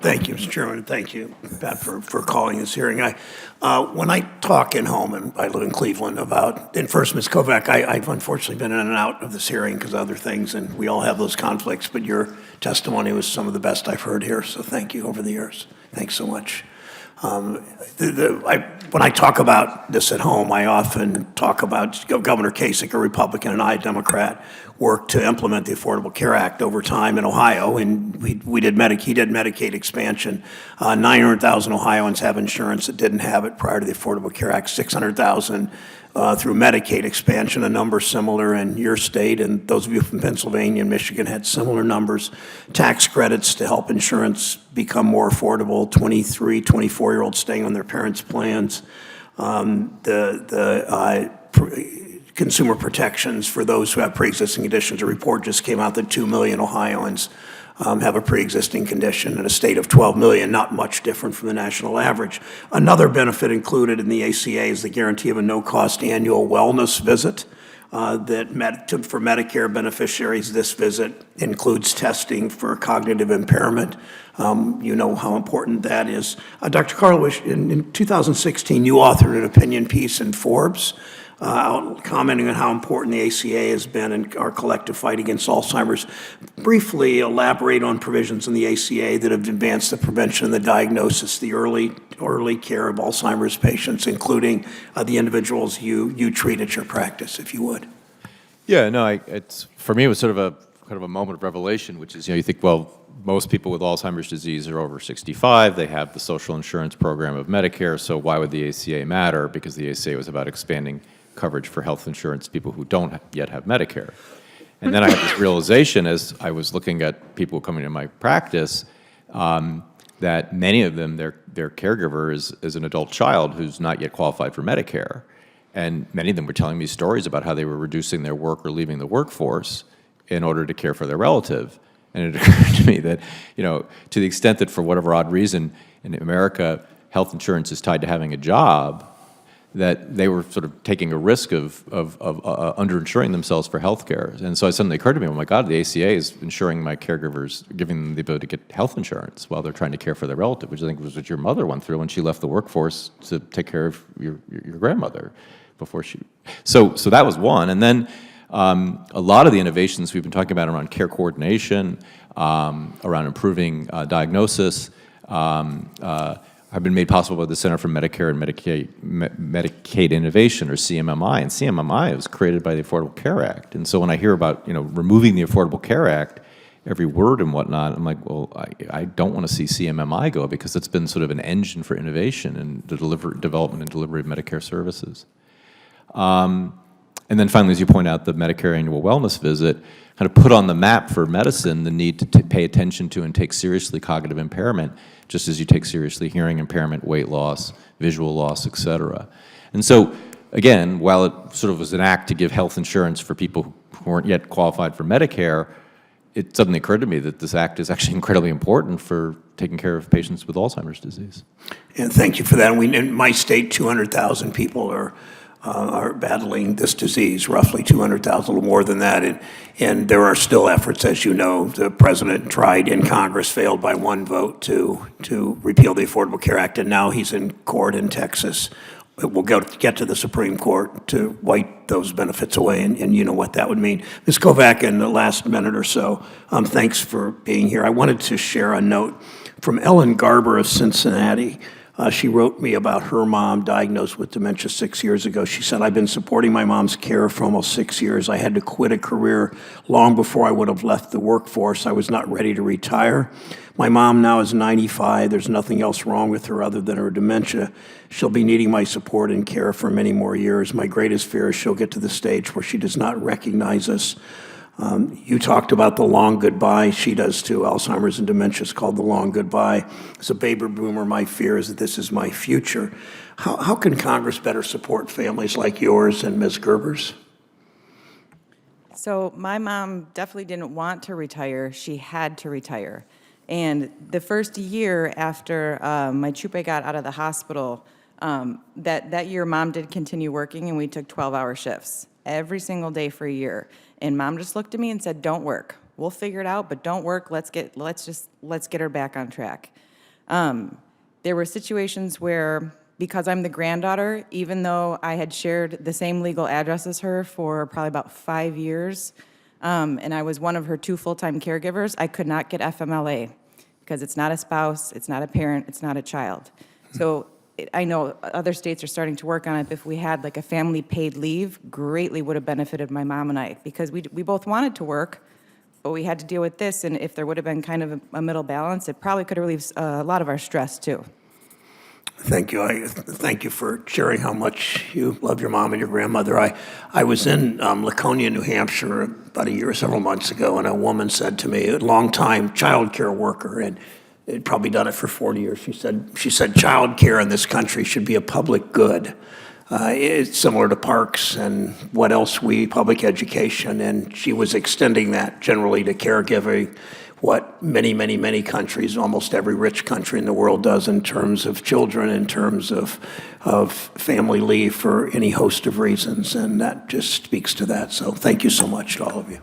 Thank you, Mr. Chairman, and thank you, Pat, for calling this hearing. When I talk in home, and I live in Cleveland, and first, Ms. Kovac, I've unfortunately been in and out of this hearing because of other things, and we all have those conflicts, but your testimony was some of the best I've heard here, so thank you over the years. Thanks so much. When I talk about this at home, I often talk about Governor Kasich, a Republican, and I, a Democrat, worked to implement the Affordable Care Act over time in Ohio, and he did Medicaid expansion. 900,000 Ohioans have insurance that didn't have it prior to the Affordable Care Act, 600,000 through Medicaid expansion, a number similar in your state, and those of you from Pennsylvania and Michigan had similar numbers. Tax credits to help insurance become more affordable, 23, 24-year-olds staying on their parents' plans. Consumer protections for those who have pre-existing conditions. A report just came out that 2 million Ohioans have a pre-existing condition in a state of 12 million, not much different from the national average. Another benefit included in the ACA is the guarantee of a no-cost annual wellness visit for Medicare beneficiaries. This visit includes testing for cognitive impairment. You know how important that is. Dr. Karlowish, in 2016, you authored an opinion piece in Forbes commenting on how important the ACA has been in our collective fight against Alzheimer's. Briefly elaborate on provisions in the ACA that have advanced the prevention and the diagnosis, the early care of Alzheimer's patients, including the individuals you treat at your practice, if you would. Yeah, no, for me, it was sort of a moment of revelation, which is, you think, well, most people with Alzheimer's disease are over 65. They have the social insurance program of Medicare, so why would the ACA matter? Because the ACA was about expanding coverage for health insurance people who don't yet have Medicare. And then I had this realization as I was looking at people coming to my practice that many of them, their caregiver is an adult child who's not yet qualified for Medicare. And many of them were telling me stories about how they were reducing their work or leaving the workforce in order to care for their relative. And it occurred to me that, to the extent that for whatever odd reason in America, health insurance is tied to having a job, that they were sort of taking a risk of underinsuring themselves for health care. And so it suddenly occurred to me, oh my God, the ACA is insuring my caregivers, giving them the ability to get health insurance while they're trying to care for their relative, which I think was what your mother went through when she left the workforce to take care of your grandmother before she... So that was one. And then a lot of the innovations we've been talking about around care coordination, around improving diagnosis, have been made possible by the Center for Medicare and Medicaid Innovation, or CMMI. And CMMI was created by the Affordable Care Act. And so when I hear about removing the Affordable Care Act, every word and whatnot, I'm like, well, I don't want to see CMMI go because it's been sort of an engine for innovation and the development and delivery of Medicare services. And then finally, as you point out, the Medicare annual wellness visit kind of put on the map for medicine the need to pay attention to and take seriously cognitive impairment, just as you take seriously hearing impairment, weight loss, visual loss, et cetera. And so, again, while it sort of was an act to give health insurance for people who weren't yet qualified for Medicare, it suddenly occurred to me that this act is actually incredibly important for taking care of patients with Alzheimer's disease. And thank you for that. In my state, 200,000 people are battling this disease, roughly 200,000, a little more than that. And there are still efforts, as you know. The president tried in Congress, failed by one vote to repeal the Affordable Care Act, and now he's in court in Texas. We'll get to the Supreme Court to wipe those benefits away, and you know what that would mean. Ms. Kovac, in the last minute or so, thanks for being here. I wanted to share a note from Ellen Garber of Cincinnati. She wrote me about her mom diagnosed with dementia 6 years ago. She said, I've been supporting my mom's care for almost 6 years. I had to quit a career long before I would have left the workforce. I was not ready to retire. My mom now is 95. There's nothing else wrong with her other than her dementia. She'll be needing my support and care for many more years. My greatest fear is she'll get to the stage where she does not recognize us. You talked about the long goodbye. She does too. Alzheimer's and dementia is called the long goodbye. As a baby boomer, my fear is that this is my future. How can Congress better support families like yours and Ms. Gerber's? So my mom definitely didn't want to retire. She had to retire. And the first year after my chupe got out of the hospital, that year Mom did continue working, and we took 12-hour shifts every single day for a year. And Mom just looked at me and said, don't work. we'll figure it out, but don't work, let's get her back on track. There were situations where, because I'm the granddaughter, even though I had shared the same legal address as her for probably about 5 years, and I was one of her 2 full-time caregivers, I could not get FMLA because it's not a spouse, it's not a parent, it's not a child. So I know other states are starting to work on it. If we had like a family paid leave, greatly would have benefited my mom and I, because we both wanted to work, but we had to deal with this, and if there would have been kind of a middle balance, it probably could have relieved a lot of our stress too. Thank you. Thank you for sharing how much you love your mom and your grandmother. I was in Laconia, New Hampshire about a year or several months ago, and a woman said to me, a longtime child care worker, and had probably done it for 40 years. She said child care in this country should be a public good. It's similar to parks and what else public education, and she was extending that generally to caregiving, what many countries, almost every rich country in the world does in terms of children, in terms of family leave for any host of reasons, and that just speaks to that. So thank you so much to all of you.